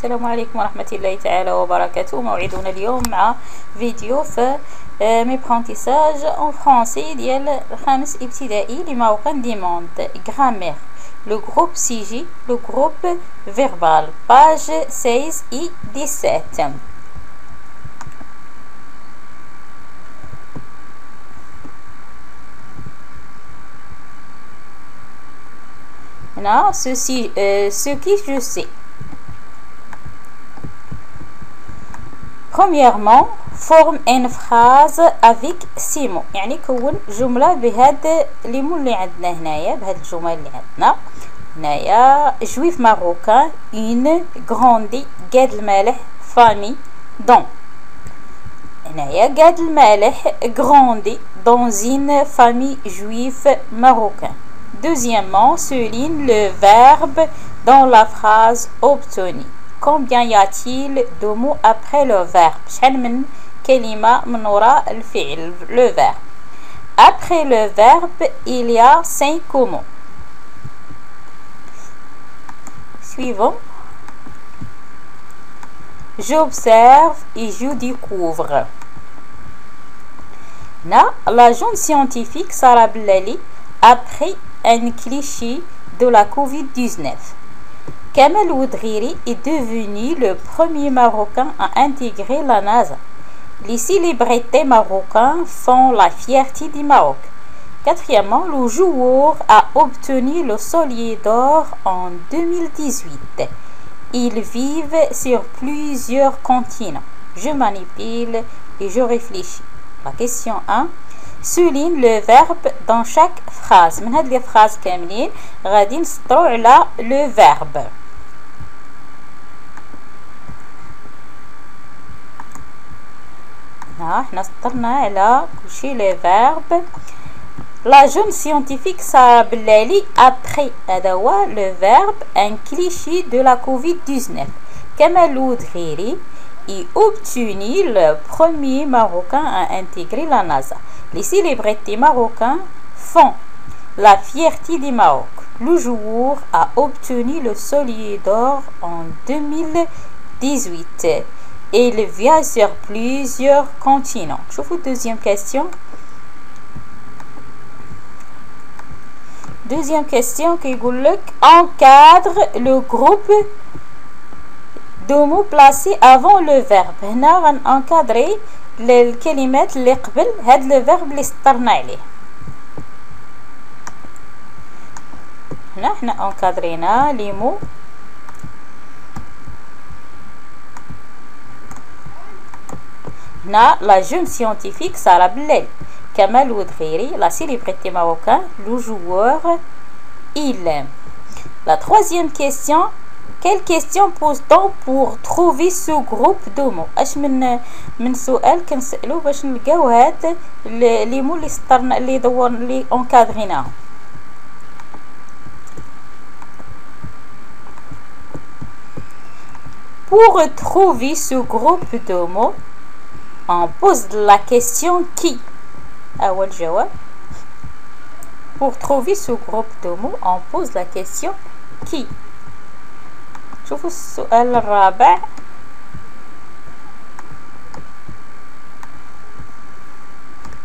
السلام عليكم ورحمة الله تعالى وبركاته. موعدنا اليوم مع فيديو في ميبرونتيساج en français ديال الخامس ابتدائي لموقع ديموند grammaire. Le groupe CJ, le groupe verbal, page 16 et 17. Maintenant, ce qui je sais. Premièrement, forme une phrase avec ces mots. يعني كون جملة بهاد لي مو اللي عندنا هنايا، بهاد الجمل اللي عندنا هنايا. جويف ماروكان une grandi قاد المالح famille dans. هنايا قاد المالح grandi dans une famille juive marocaine. Deuxièmement, souligne le verbe dans la phrase obtenue. Combien y a-t-il de mots après le verbe? شحال من كلمة من وراء الفعل le verbe. Après le verbe, il y a 5 mots. Suivant. J'observe et je découvre. Là, l'agent scientifique Sarah Blali après un cliché de la Covid-19. Kamel Oudriri est devenu le premier Marocain à intégrer la NASA. Les célébrités marocaines font la fierté du Maroc. Quatrièmement, le joueur a obtenu le Soulier d'or en 2018. Ils vivent sur plusieurs continents. Je manipule et je réfléchis. La question 1. Souligne le verbe dans chaque phrase. من هاد لي phrases كاملين غادي نسطروا على le verbe. احنا سطرنا على كلشي لي فيرب. لا جون سيونتيفيك سارة بلالي après هذا هو le verbe un cliché de la Covid-19. كمال Oudriri est obtenu le premier Marocain à intégrer la NASA. Les célébrités marocains font la fierté du Maroc. Le joueur a obtenu le Soulier d'or en 2018. Et il vient sur plusieurs continents. Je vous deuxième question. Deuxième question qui encadre le groupe de mots placés avant le verbe. هنا غنقادري الكلمات اللي قبل هاد لو فيرب اللي سطرنا عليه. هنا حنا انكادرينا لي مو هنا لا جون سيونتيفيك سارة بلال. كمال Oudriri, la célébrité marocaine, le joueur, il. La troisième question. Quelle question pose-t-on pour trouver ce groupe de mots? اش من سؤال كنسالو باش نلقاو هاد لي مو اللي سطرنا اللي دورنا اللي انكادريناهم. Pour trouver ce groupe de mots, on pose la question qui. أول جواب. Pour trouver ce groupe de mots, on pose la question qui. شوفوا السؤال الرابع.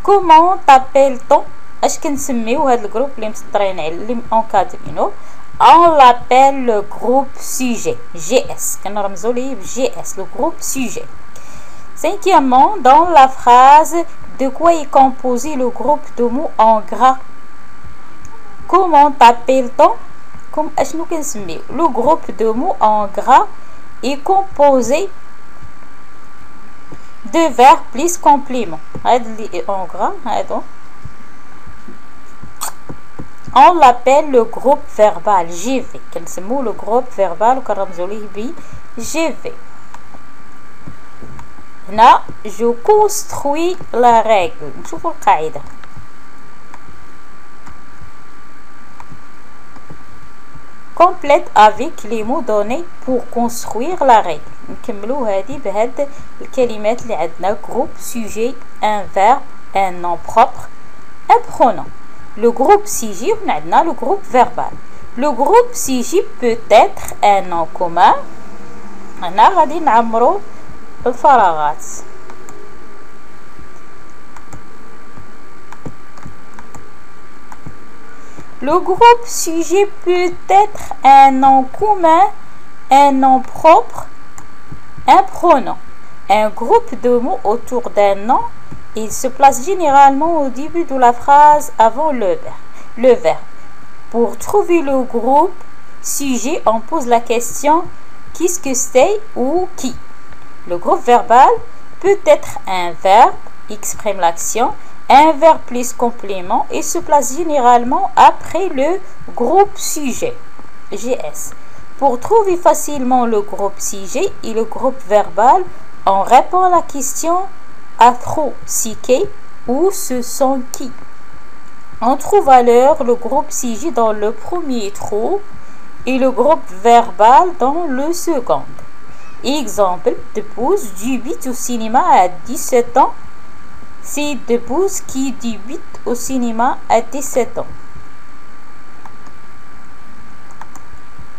Comment t'appelle-t-on? اش كنسميو هاد الجروب اللي مسطرين على اللي انكادرينو؟ On l'appelle le groupe sujet. GS. كنرمزو ليه ب GS. Le groupe sujet. Cinquièmement, dans la phrase, de quoi est composé le groupe de mots en gras? Comment t'appelle-t-on? Comme اشنو كنسميو؟ Le groupe de mots en gras est composé de verbes plus compléments. هاد اللي en gras هادو on l'appelle le groupe verbal GV. كنسموه le groupe verbal وكنرمزو ليه ب GV. هنا je construis la règle. نشوفوا القاعدة. Complète avec les mots donnés pour construire la règle. نكملوا هذه بهاد الكلمات اللي عندنا groupe sujet un verbe un nom propre un pronom. Le groupe CJ on a le groupe verbal. Le groupe CJ peut être un nom commun هنا غادي نعمرو الفراغات. Le groupe sujet peut être un nom commun, un nom propre, un pronom. Un groupe de mots autour d'un nom, il se place généralement au début de la phrase avant le verbe. Pour trouver le groupe sujet, on pose la question qu'est-ce que c'est ou qui. Le groupe verbal peut être un verbe, exprime l'action, un verbe plus complément et se place généralement après le groupe sujet, GS. Pour trouver facilement le groupe sujet et le groupe verbal, on répond à la question à trop, si qui ou ce sont qui. On trouve alors le groupe sujet dans le premier trou et le groupe verbal dans le second. Exemple, Debbouze débute au cinéma à 17 ans. C'est Debbouze qui débute au cinéma à 17 ans.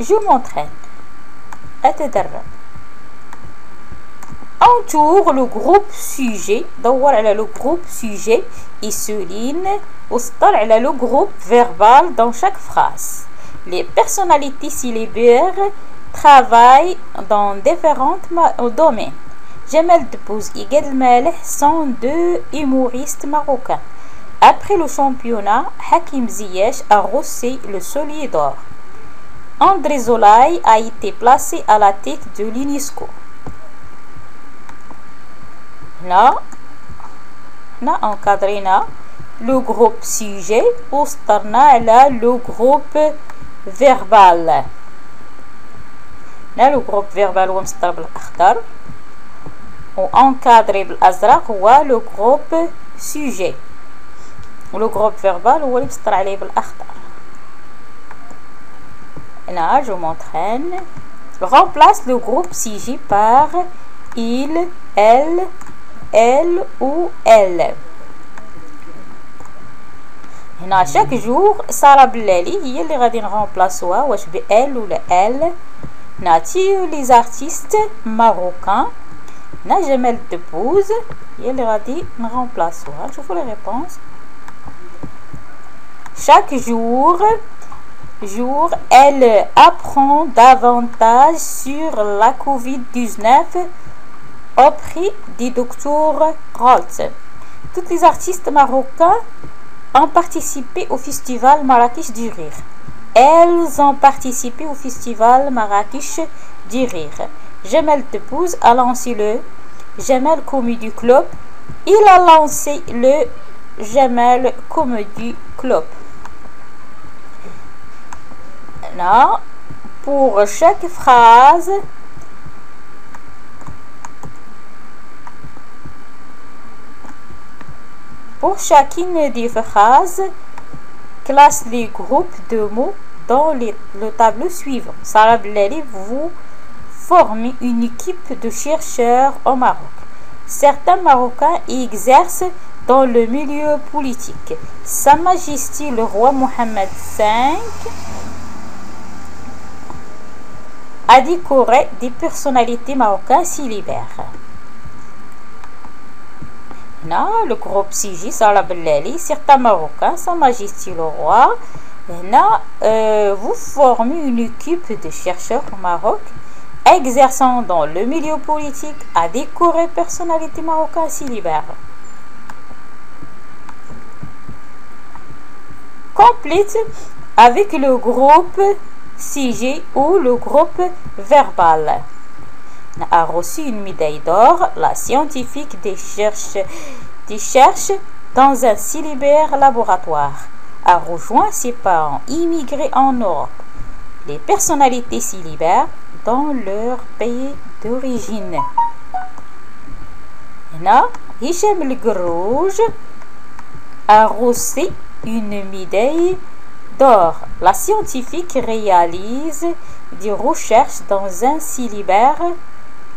Je m'entraîne. أتدرب. Entoure le groupe sujet. دور على le groupe sujet et souligne وسطر على le groupe verbal dans chaque phrase. Les personnalités célèbres travaillent dans différents domaines. Jamel Debbouze et Gad Elmaleh sont deux humoristes marocains. Après le championnat, Hakim Ziyech a reçu le Soulier d'or. André Zolaï a été placé à la tête de l'UNESCO. Là, on a encadré le groupe sujet ou le groupe verbal. Là, le groupe verbal ou encadré بالأزرق هو le groupe sujet. Le groupe verbal هو اللي مسطر عليه بالأخضر. Là, je m'entraîne. Remplace le groupe sujet par il, elle ou elle. هنا chaque jour سارة بلالي هي اللي غادي نغومبلاسوها واش بelle ولا elle. ناتي les artistes marocains. هنا جمال دبوز هي اللي غادي نغومبلاسوها. شوفوا les réponses. Chaque jour, elle apprend davantage sur la Covid-19 auprès du docteur Holt. Tous les artistes marocains ont participé au festival Marrakech du Rire. Elles ont participé au festival Marrakech du Rire. Jamel Debbouze a lancé le Jamel Comedy Club. Il a lancé le Jamel Comedy Club. Là, pour chaque phrase, pour chacune des phrases, classe les groupes de mots dans le tableau suivant. Sarah Blali, vous formez une équipe de chercheurs au Maroc. Certains Marocains exercent dans le milieu politique. Sa Majesté le roi Mohammed V a décoré des personnalités marocaines célibataires. Là, le groupe CJ, Sarah Blali, certains Marocains, Sa Majesté le roi. Là, vous formez une équipe de chercheurs au Maroc exerçant dans le milieu politique à décorer personnalités marocaines célibataires. Complète avec le groupe CG ou le groupe verbal. A reçu une médaille d'or. La scientifique des cherche dans un célibataire laboratoire. A rejoint ses parents immigrés en Europe. Les personnalités célibataires dans leur pays d'origine. Hicham El Grouj a reçu une médaille d'or. La scientifique réalise des recherches dans un célibataire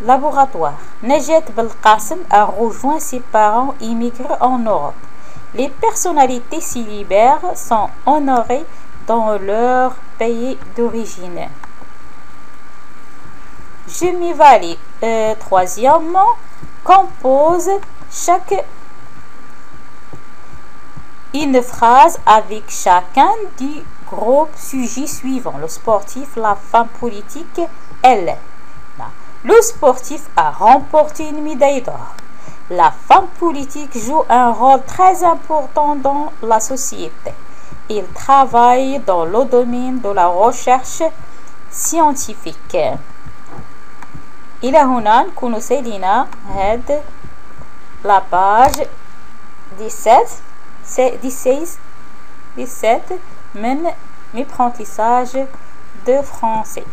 laboratoire. Najat Belkacem a rejoint ses parents immigrés en Europe. Les personnalités célibataires sont honorées dans leur pays d'origine. Je m'y valide. Troisièmement, compose une phrase avec chacun du groupe sujet suivant. Le sportif, la femme politique, elle. Le sportif a remporté une médaille d'or. La femme politique joue un rôle très important dans la société. Il travaille dans le domaine de la recherche scientifique. إلى هنا نكون سالينا هاد la page 17 من apprentissage de français.